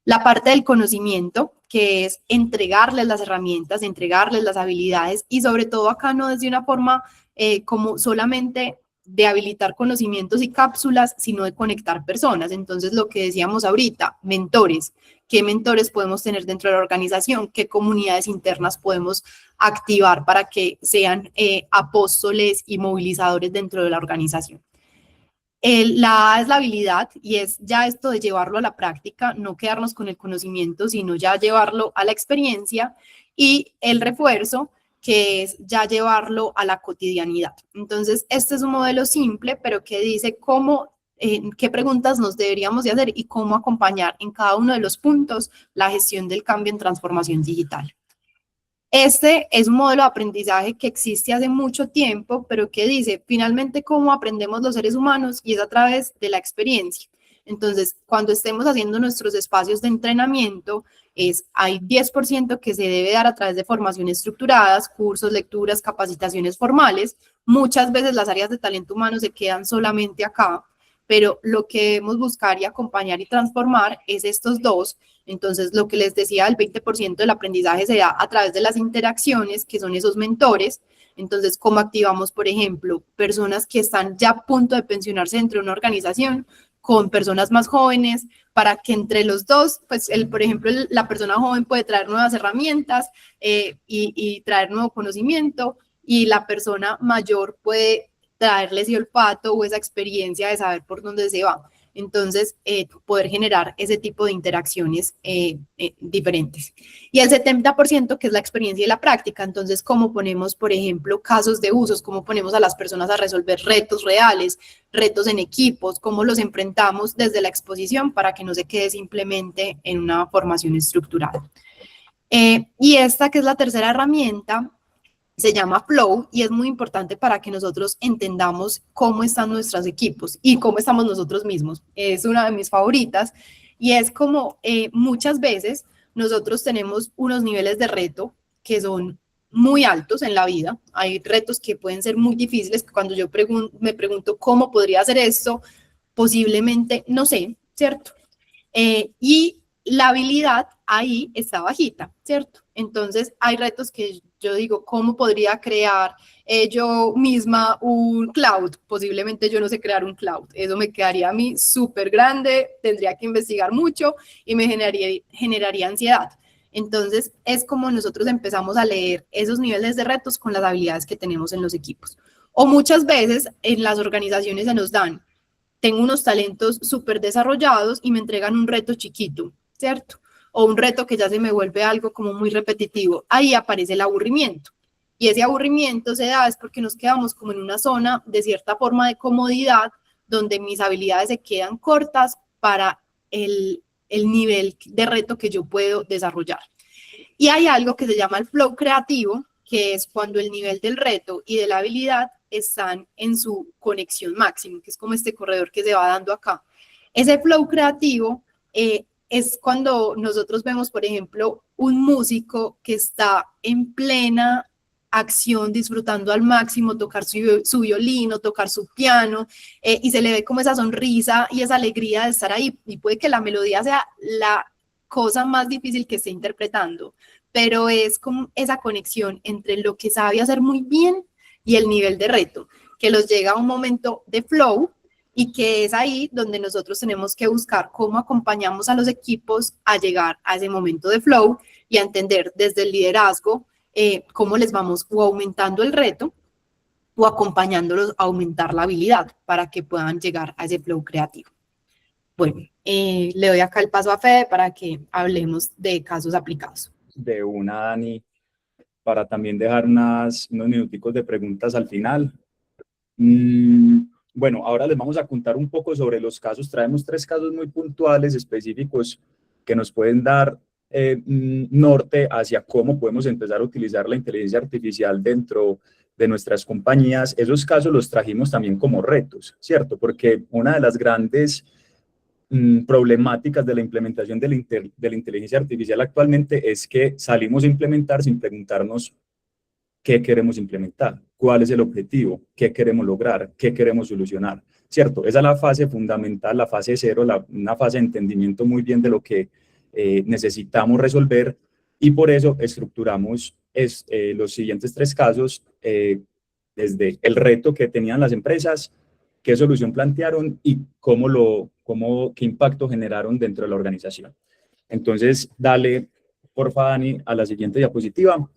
La parte del conocimiento, que es entregarles las herramientas, entregarles las habilidades, y sobre todo acá no desde una forma como solamente de habilitar conocimientos y cápsulas, sino de conectar personas. Entonces, lo que decíamos ahorita, mentores. ¿Qué mentores podemos tener dentro de la organización? ¿Qué comunidades internas podemos activar para que sean apóstoles y movilizadores dentro de la organización? La A es la habilidad, y es ya esto de llevarlo a la práctica, no quedarnos con el conocimiento, sino ya llevarlo a la experiencia. Y el refuerzo, que es ya llevarlo a la cotidianidad. Entonces, este es un modelo simple, pero que dice qué preguntas nos deberíamos de hacer y cómo acompañar en cada uno de los puntos la gestión del cambio en transformación digital. Este es un modelo de aprendizaje que existe hace mucho tiempo, pero que dice finalmente cómo aprendemos los seres humanos, y es a través de la experiencia. Entonces, cuando estemos haciendo nuestros espacios de entrenamiento, hay 10% que se debe dar a través de formaciones estructuradas, cursos, lecturas, capacitaciones formales. Muchas veces las áreas de talento humano se quedan solamente acá, pero lo que debemos buscar y acompañar y transformar es estos dos. Entonces, lo que les decía, el 20% del aprendizaje se da a través de las interacciones, que son esos mentores. Entonces, ¿cómo activamos, por ejemplo, personas que están ya a punto de pensionarse dentro de una organización con personas más jóvenes para que entre los dos, pues, por ejemplo, la persona joven puede traer nuevas herramientas y traer nuevo conocimiento, y la persona mayor puede traerle ese olfato o esa experiencia de saber por dónde se va? Entonces, poder generar ese tipo de interacciones diferentes. Y el 70%, que es la experiencia y la práctica. Entonces, ¿cómo ponemos, por ejemplo, casos de usos? ¿Cómo ponemos a las personas a resolver retos reales, retos en equipos? ¿Cómo los enfrentamos desde la exposición para que no se quede simplemente en una formación estructurada? Y esta, que es la tercera herramienta, se llama Flow, y es muy importante para que nosotros entendamos cómo están nuestros equipos y cómo estamos nosotros mismos. Es una de mis favoritas, y es como muchas veces nosotros tenemos unos niveles de reto que son muy altos en la vida. Hay retos que pueden ser muy difíciles, que cuando yo me pregunto cómo podría hacer esto, posiblemente no sé, ¿cierto? Y la habilidad ahí está bajita, ¿cierto? Entonces, hay retos que yo digo, ¿cómo podría crear yo misma un cloud? Posiblemente yo no sé crear un cloud. Eso me quedaría a mí súper grande, tendría que investigar mucho y me generaría ansiedad. Entonces, es como nosotros empezamos a leer esos niveles de retos con las habilidades que tenemos en los equipos. O muchas veces en las organizaciones se nos dan, tengo unos talentos súper desarrollados y me entregan un reto chiquito, ¿cierto? O un reto que ya se me vuelve algo como muy repetitivo. Ahí aparece el aburrimiento. Y ese aburrimiento se da es porque nos quedamos como en una zona de cierta forma de comodidad, donde mis habilidades se quedan cortas para el nivel de reto que yo puedo desarrollar. Y hay algo que se llama el flow creativo, que es cuando el nivel del reto y de la habilidad están en su conexión máxima, que es como este corredor que se va dando acá. Ese flow creativo es cuando nosotros vemos, por ejemplo, un músico que está en plena acción, disfrutando al máximo, tocar su violín o tocar su piano, y se le ve como esa sonrisa y esa alegría de estar ahí, y puede que la melodía sea la cosa más difícil que esté interpretando, pero es como esa conexión entre lo que sabe hacer muy bien y el nivel de reto, que los llega a un momento de flow, y que es ahí donde nosotros tenemos que buscar cómo acompañamos a los equipos a llegar a ese momento de flow y a entender desde el liderazgo cómo les vamos o aumentando el reto o acompañándolos a aumentar la habilidad para que puedan llegar a ese flow creativo. Bueno, le doy acá el paso a Fede para que hablemos de casos aplicados. De una, Dani, para también dejar unos minuticos de preguntas al final. Bueno, ahora les vamos a contar un poco sobre los casos. Traemos 3 casos muy puntuales, específicos, que nos pueden dar norte hacia cómo podemos empezar a utilizar la inteligencia artificial dentro de nuestras compañías. Esos casos los trajimos también como retos, ¿cierto? Porque una de las grandes problemáticas de la implementación de la inteligencia artificial actualmente es que salimos a implementar sin preguntarnos qué queremos implementar, cuál es el objetivo, qué queremos lograr, qué queremos solucionar, ¿cierto? Esa es la fase fundamental, la fase 0, una fase de entendimiento muy bien de lo que necesitamos resolver, y por eso estructuramos los siguientes 3 casos, desde el reto que tenían las empresas, qué solución plantearon y qué impacto generaron dentro de la organización. Entonces, dale, porfa, Dani, a la siguiente diapositiva.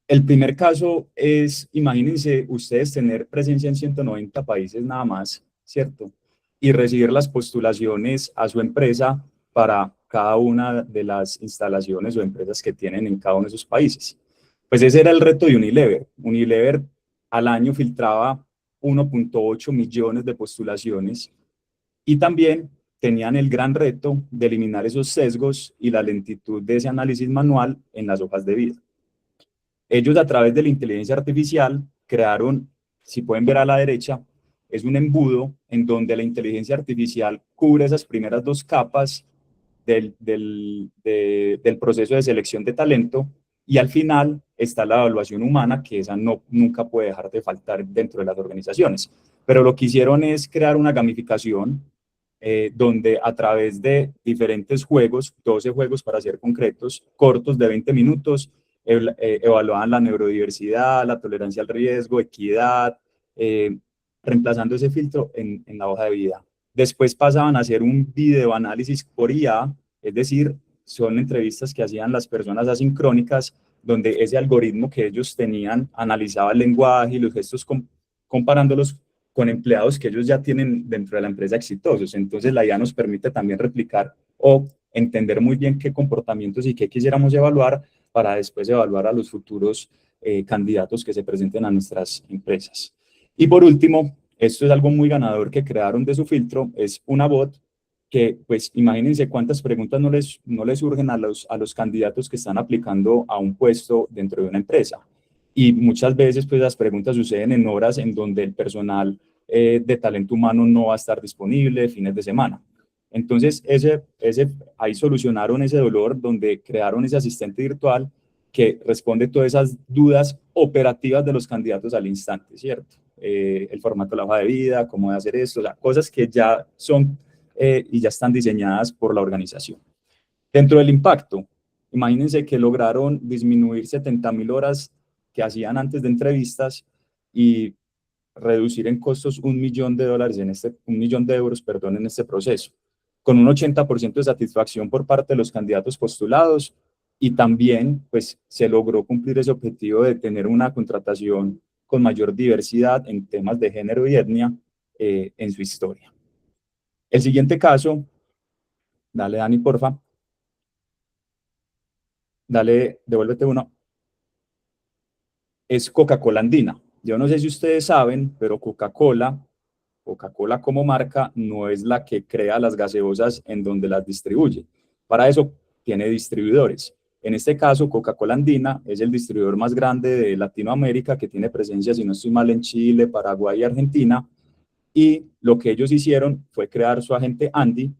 El primer caso es, imagínense ustedes tener presencia en 190 países nada más, ¿cierto? Y recibir las postulaciones a su empresa para cada una de las instalaciones o empresas que tienen en cada uno de esos países. Pues ese era el reto de Unilever. Unilever al año filtraba 1.8 millones de postulaciones, y también tenían el gran reto de eliminar esos sesgos y la lentitud de ese análisis manual en las hojas de vida. Ellos, a través de la inteligencia artificial, crearon, si pueden ver a la derecha, es un embudo en donde la inteligencia artificial cubre esas primeras 2 capas del proceso de selección de talento, y al final está la evaluación humana, que esa nunca puede dejar de faltar dentro de las organizaciones. Pero lo que hicieron es crear una gamificación donde a través de diferentes juegos, 12 juegos para ser concretos, cortos de 20 minutos, evaluaban la neurodiversidad, la tolerancia al riesgo, equidad, reemplazando ese filtro en la hoja de vida. Después pasaban a hacer un videoanálisis por IA, es decir, son entrevistas que hacían las personas asincrónicas, donde ese algoritmo que ellos tenían analizaba el lenguaje y los gestos comparándolos con empleados que ellos ya tienen dentro de la empresa exitosos. Entonces la IA nos permite también replicar o entender muy bien qué comportamientos y qué quisiéramos evaluar para después evaluar a los futuros candidatos que se presenten a nuestras empresas. Y por último, esto es algo muy ganador que crearon de su filtro, es una bot que, pues, imagínense cuántas preguntas no les surgen a los candidatos que están aplicando a un puesto dentro de una empresa. Y muchas veces, pues, las preguntas suceden en horas en donde el personal de talento humano no va a estar disponible, fines de semana. Entonces, ahí solucionaron ese dolor donde crearon ese asistente virtual que responde todas esas dudas operativas de los candidatos al instante, ¿cierto? El formato de la hoja de vida, cómo de hacer esto, o sea, cosas que ya son y ya están diseñadas por la organización. Dentro del impacto, imagínense que lograron disminuir 70.000 horas que hacían antes de entrevistas y reducir en costos $1 millón $1 millón de euros, perdón, en este proceso, con un 80% de satisfacción por parte de los candidatos postulados, y también pues se logró cumplir ese objetivo de tener una contratación con mayor diversidad en temas de género y etnia en su historia. El siguiente caso, dale Dani, porfa. Dale, devuélvete uno. Es Coca-Cola Andina. Yo no sé si ustedes saben, pero Coca-Cola como marca no es la que crea las gaseosas en donde las distribuye. Para eso tiene distribuidores. En este caso, Coca-Cola Andina es el distribuidor más grande de Latinoamérica, que tiene presencia, si no estoy mal, en Chile, Paraguay y Argentina. Y lo que ellos hicieron fue crear su agente Andy,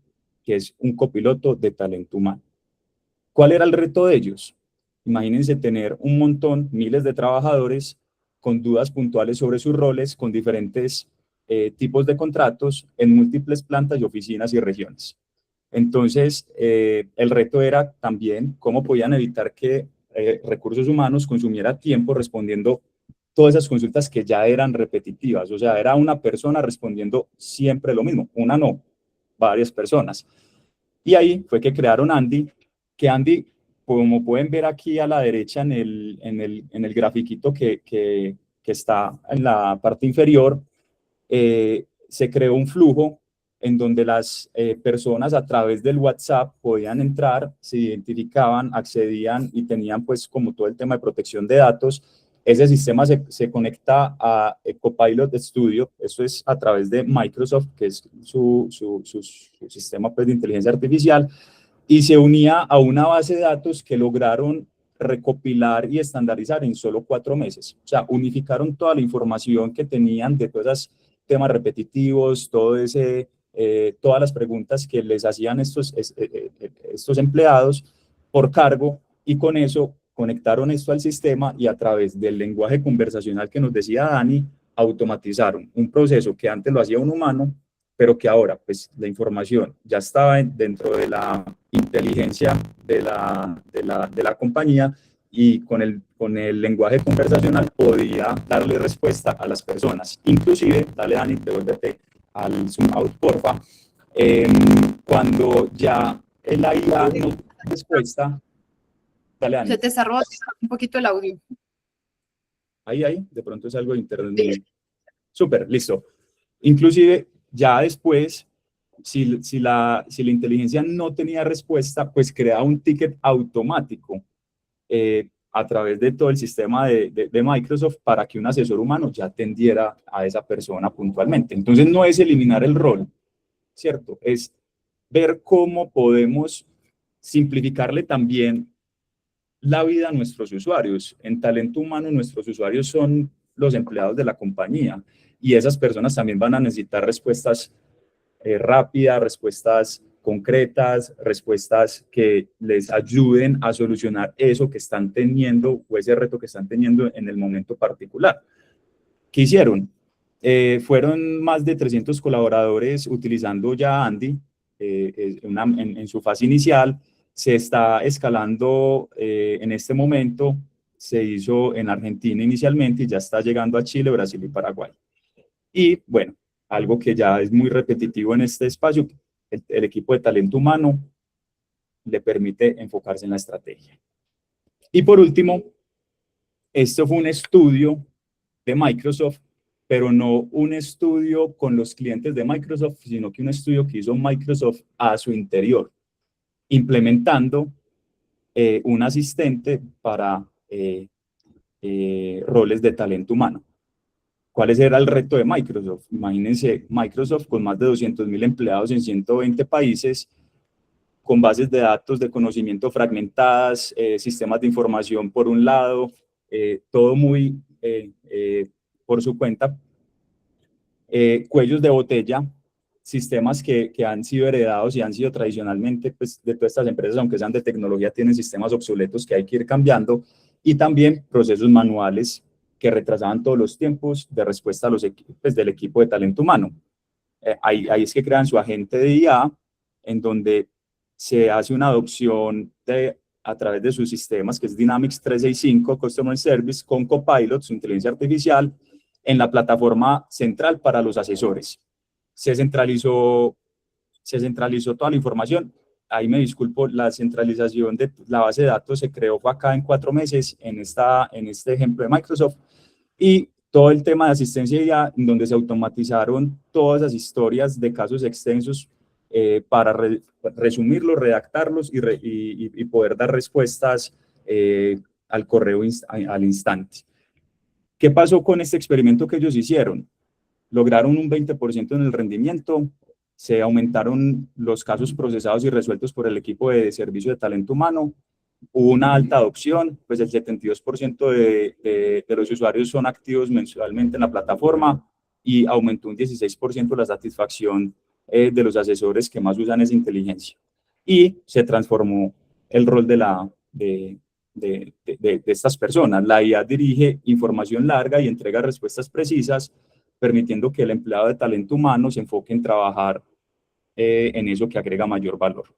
que es un copiloto de talento humano. ¿Cuál era el reto de ellos? Imagínense tener un montón, miles de trabajadores con dudas puntuales sobre sus roles, con diferentes tipos de contratos en múltiples plantas y oficinas y regiones. Entonces, el reto era también cómo podían evitar que recursos humanos consumiera tiempo respondiendo todas esas consultas que ya eran repetitivas. O sea, era una persona respondiendo siempre lo mismo, una no, varias personas. Y ahí fue que crearon Andy, que Andy, como pueden ver aquí a la derecha en el grafiquito que está en la parte inferior, se creó un flujo en donde las personas a través del WhatsApp podían entrar, se identificaban, accedían y tenían pues como todo el tema de protección de datos. Ese sistema se conecta a Copilot Studio, eso es a través de Microsoft, que es su sistema pues, de inteligencia artificial, y se unía a una base de datos que lograron recopilar y estandarizar en solo 4 meses. O sea, unificaron toda la información que tenían de todos esos temas repetitivos, todas las preguntas que les hacían estos empleados por cargo, y con eso conectaron esto al sistema y a través del lenguaje conversacional que nos decía Dani, automatizaron un proceso que antes lo hacía un humano, pero que ahora pues la información ya estaba dentro de la inteligencia de la compañía, y con el lenguaje conversacional podía darle respuesta a las personas. Inclusive, dale Dani, devuélvete al zoom out, porfa. Cuando ya la IA nos da respuesta, dale Dani. Se te está robando un poquito el audio. Ahí, de pronto es algo de internet. Súper, listo. Inclusive, ya después, si la inteligencia no tenía respuesta, pues crea un ticket automático a través de todo el sistema de Microsoft para que un asesor humano ya atendiera a esa persona puntualmente. Entonces, no es eliminar el rol, ¿cierto? Es ver cómo podemos simplificarle también la vida a nuestros usuarios. En talento humano, nuestros usuarios son los empleados de la compañía, y esas personas también van a necesitar respuestas rápidas, respuestas concretas, respuestas que les ayuden a solucionar eso que están teniendo o ese reto que están teniendo en el momento particular. ¿Qué hicieron? Fueron más de 300 colaboradores utilizando ya Andy en su fase inicial. Se está escalando en este momento se hizo en Argentina inicialmente y ya está llegando a Chile, Brasil y Paraguay. Y bueno, algo que ya es muy repetitivo en este espacio, el equipo de talento humano le permite enfocarse en la estrategia. Y por último, esto fue un estudio de Microsoft, pero no un estudio con los clientes de Microsoft, sino que un estudio que hizo Microsoft a su interior, implementando un asistente para roles de talento humano. ¿Cuál era el reto de Microsoft? Imagínense, Microsoft con más de 200.000 empleados en 120 países, con bases de datos de conocimiento fragmentadas, sistemas de información por un lado, todo muy por su cuenta, cuellos de botella, sistemas que han sido heredados y han sido tradicionalmente, pues, de todas estas empresas, aunque sean de tecnología, tienen sistemas obsoletos que hay que ir cambiando, y también procesos manuales que retrasaban todos los tiempos de respuesta a los pues, del equipo de talento humano. Ahí es que crean su agente de IA, en donde se hace una adopción a través de sus sistemas, que es Dynamics 365 Customer Service, con Copilot, su inteligencia artificial, en la plataforma central para los asesores. Se centralizó toda la información. Ahí me disculpo, la centralización de la base de datos se creó acá en 4 meses, en este ejemplo de Microsoft, y todo el tema de asistencia IA, en donde se automatizaron todas las historias de casos extensos para resumirlos, redactarlos y poder dar respuestas al correo al instante. ¿Qué pasó con este experimento que ellos hicieron? Lograron un 20% en el rendimiento, se aumentaron los casos procesados y resueltos por el equipo de servicio de talento humano, hubo una alta adopción, pues el 72% de los usuarios son activos mensualmente en la plataforma y aumentó un 16% la satisfacción de los asesores que más usan esa inteligencia. Y se transformó el rol de estas personas. La IA dirige información larga y entrega respuestas precisas, permitiendo que el empleado de talento humano se enfoque en trabajar en eso que agrega mayor valor.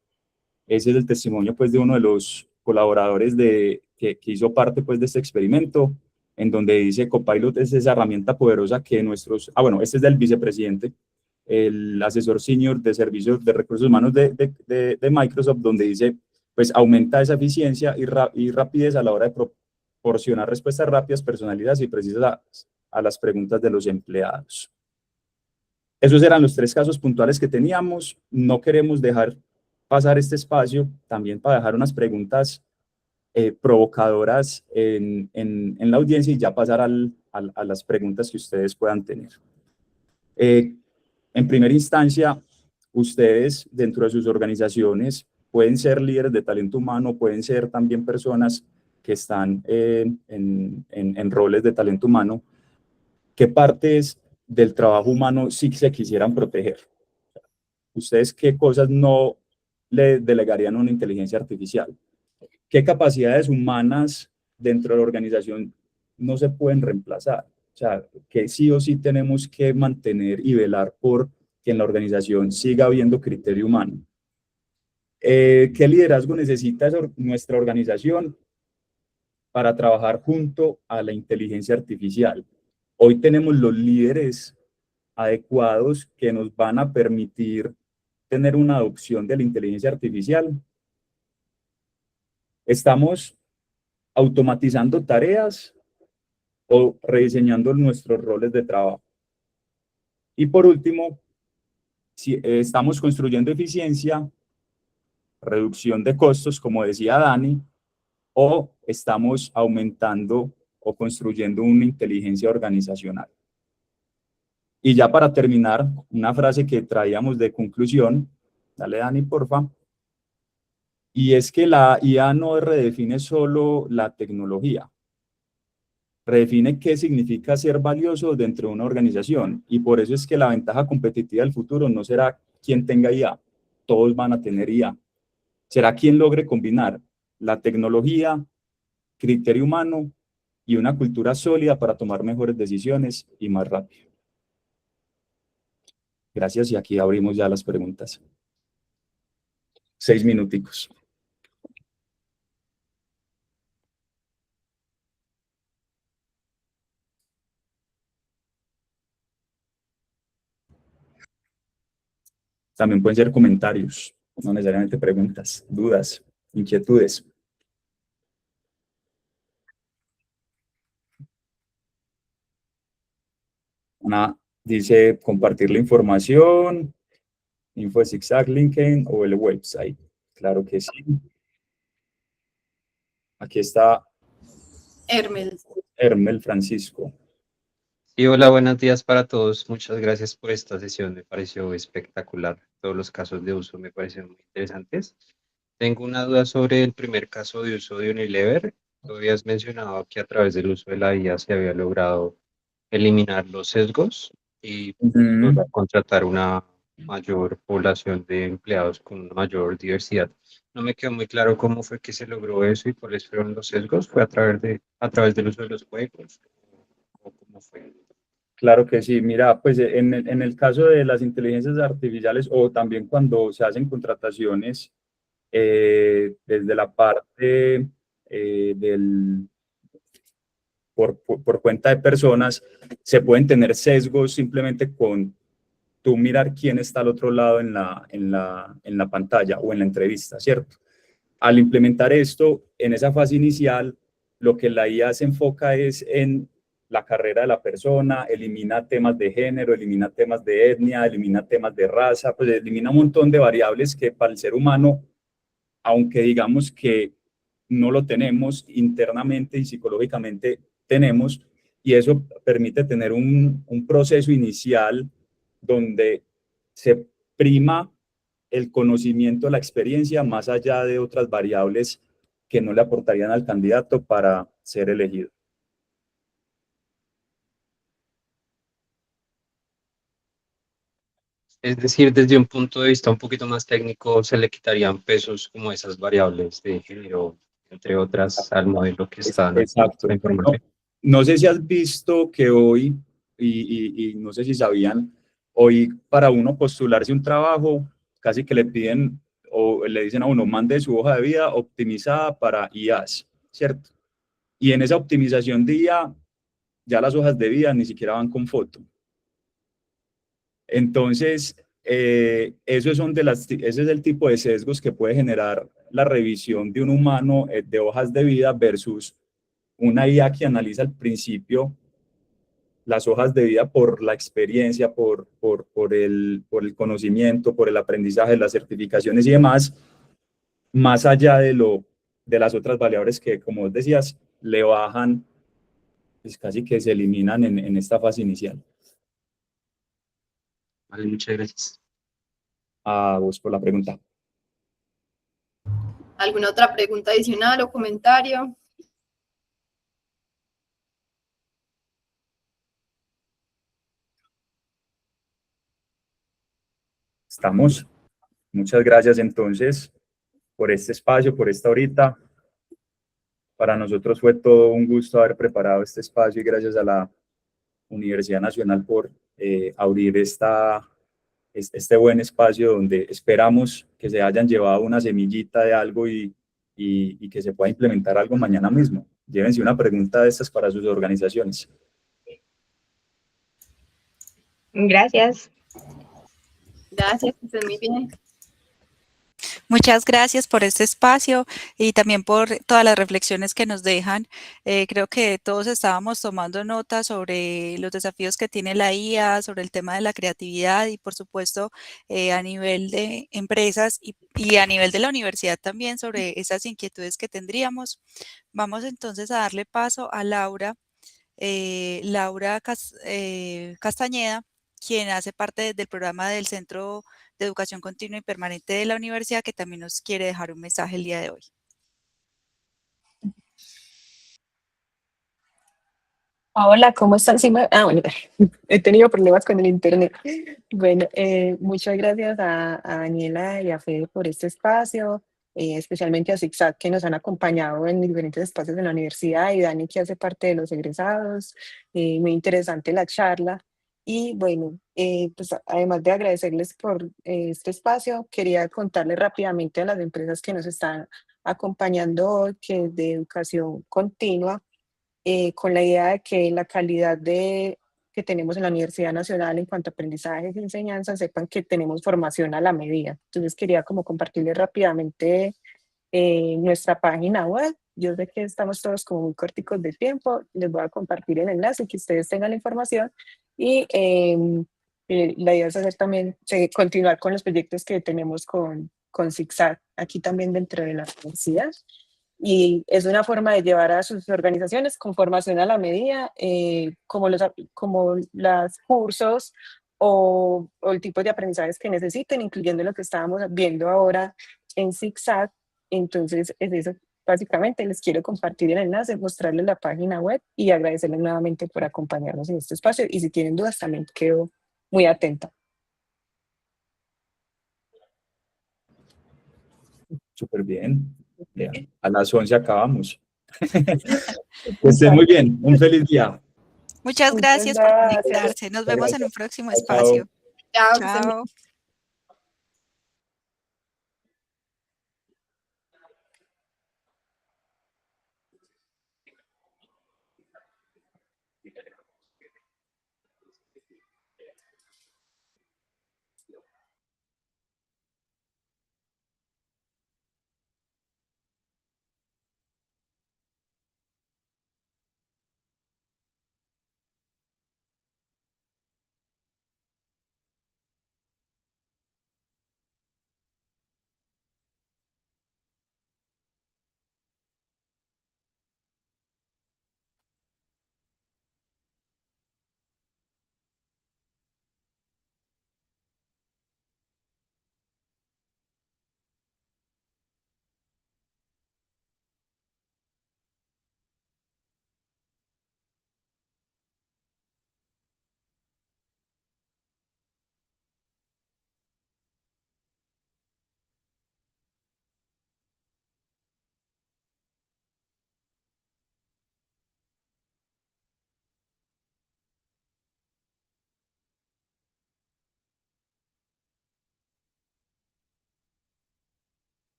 Ese es el testimonio, pues, de uno de los colaboradores que hizo parte, pues, de este experimento, en donde dice: Copilot es esa herramienta poderosa que nuestros... bueno, este es del vicepresidente, el asesor senior de servicios de recursos humanos de Microsoft, donde dice, pues, aumenta esa eficiencia y rapidez a la hora de proporcionar respuestas rápidas, personalizadas y precisas a las preguntas de los empleados. Esos eran los 3 casos puntuales que teníamos. No queremos dejar pasar este espacio también para dejar unas preguntas provocadoras en la audiencia y ya pasar a las preguntas que ustedes puedan tener. En primera instancia, ustedes dentro de sus organizaciones pueden ser líderes de talento humano, pueden ser también personas que están en roles de talento humano. ¿Qué partes del trabajo humano sí se quisieran proteger? ¿Ustedes qué cosas no le delegarían a una inteligencia artificial? ¿Qué capacidades humanas dentro de la organización no se pueden reemplazar? O sea, que sí o sí tenemos que mantener y velar por que en la organización siga habiendo criterio humano. ¿Qué liderazgo necesita nuestra organización para trabajar junto a la inteligencia artificial? Hoy tenemos los líderes adecuados que nos van a permitir tener una adopción de la inteligencia artificial. ¿Estamos automatizando tareas o rediseñando nuestros roles de trabajo? Y por último, si estamos construyendo eficiencia, reducción de costos, como decía Dani, o estamos aumentando o construyendo una inteligencia organizacional. Y ya para terminar, una frase que traíamos de conclusión, dale Dani, porfa, y es que la IA no redefine solo la tecnología, redefine qué significa ser valioso dentro de una organización, y por eso es que la ventaja competitiva del futuro no será quien tenga IA, todos van a tener IA, será quien logre combinar la tecnología, criterio humano y una cultura sólida para tomar mejores decisiones y más rápido. Gracias, y aquí abrimos ya las preguntas. 6 minuticos. También pueden ser comentarios, no necesariamente preguntas, dudas, inquietudes. Ana dice compartir la información, info de zigzag, LinkedIn o el website. Claro que sí. Aquí está Hermel Francisco. Y hola, buenos días para todos. Muchas gracias por esta sesión. Me pareció espectacular. Todos los casos de uso me parecieron muy interesantes. Tengo una duda sobre el primer caso de uso de Unilever. Tú habías mencionado que a través del uso de la IA se había logrado eliminar los sesgos y lograr contratar una mayor población de empleados con una mayor diversidad. No me quedó muy claro cómo fue que se logró eso y cuáles fueron los sesgos. ¿Fue a través del uso de los juegos? ¿O cómo fue? Claro que sí, mira, pues en el caso de las inteligencias artificiales o también cuando se hacen contrataciones desde la parte por cuenta de personas, se pueden tener sesgos simplemente con tú mirar quién está al otro lado en la pantalla o en la entrevista, ¿cierto? Al implementar esto, en esa fase inicial, lo que la IA se enfoca es en la carrera de la persona, elimina temas de género, elimina temas de etnia, elimina temas de raza, pues elimina un montón de variables que para el ser humano, aunque digamos que no lo tenemos internamente y psicológicamente tenemos, y eso permite tener un proceso inicial donde se prima el conocimiento, la experiencia, más allá de otras variables que no le aportarían al candidato para ser elegido. Es decir, desde un punto de vista un poquito más técnico, se le quitarían pesos como esas variables de género, entre otras, al modelo que está analizando Exacto. la información. No sé si has visto que hoy, y no sé si sabían, hoy para uno postularse un trabajo, casi que le piden o le dicen a uno, mande su hoja de vida optimizada para IAs, ¿cierto? Y en esa optimización de IA, ya las hojas de vida ni siquiera van con foto. Entonces, ese es el tipo de sesgos que puede generar la revisión de un humano de hojas de vida versus una IA que analiza al principio las hojas de vida por la experiencia, por el conocimiento, por el aprendizaje, las certificaciones y demás, más allá de las otras variables que, como vos decías, le bajan, pues casi que se eliminan en esta fase inicial. Vale, muchas gracias. A vos por la pregunta. ¿Alguna otra pregunta adicional o comentario? Estamos. Muchas gracias entonces por este espacio, por esta horita. Para nosotros fue todo un gusto haber preparado este espacio y gracias a la Universidad Nacional por abrir este buen espacio donde esperamos que se hayan llevado una semillita de algo y que se pueda implementar algo mañana mismo. Llévense una pregunta de estas para sus organizaciones. Gracias. Gracias, que estén muy bien. Muchas gracias por este espacio y también por todas las reflexiones que nos dejan. Creo que todos estábamos tomando nota sobre los desafíos que tiene la IA, sobre el tema de la creatividad y por supuesto a nivel de empresas y a nivel de la universidad también sobre esas inquietudes que tendríamos. Vamos entonces a darle paso a Laura, Castañeda, quien hace parte del programa del Centro de Educación Continua y Permanente de la Universidad, que también nos quiere dejar un mensaje el día de hoy. Hola, ¿cómo están? Bueno, he tenido problemas con el internet. Bueno, muchas gracias a Daniela y a Fede por este espacio, especialmente a Zigzag que nos han acompañado en diferentes espacios de la universidad y Dani que hace parte de los egresados. Muy interesante la charla. Y bueno, pues además de agradecerles por este espacio, quería contarles rápidamente a las empresas que nos están acompañando hoy, que es de educación continua, con la idea de que la calidad que tenemos en la Universidad Nacional en cuanto a aprendizaje y enseñanza, sepan que tenemos formación a la medida. Entonces quería como compartirles rápidamente nuestra página web. Yo sé que estamos todos como muy corticos de tiempo, les voy a compartir el enlace que ustedes tengan la información y la idea es hacer también, continuar con los proyectos que tenemos con ZigZag, aquí también dentro de la universidad. Y es una forma de llevar a sus organizaciones con formación a la medida, como los cursos o el tipo de aprendizajes que necesiten, incluyendo lo que estábamos viendo ahora en ZigZag. Entonces, es eso. Básicamente, les quiero compartir el enlace, mostrarles la página web y agradecerles nuevamente por acompañarnos en este espacio. Y si tienen dudas, también quedo muy atenta. Súper bien. Ya, a las 11 acabamos. Que estén muy bien. Un feliz día. Muchas Muchas gracias por gracias. conectarse. Nos vemos en un próximo Chao, chao. espacio. Chao, que estén bien. Chao.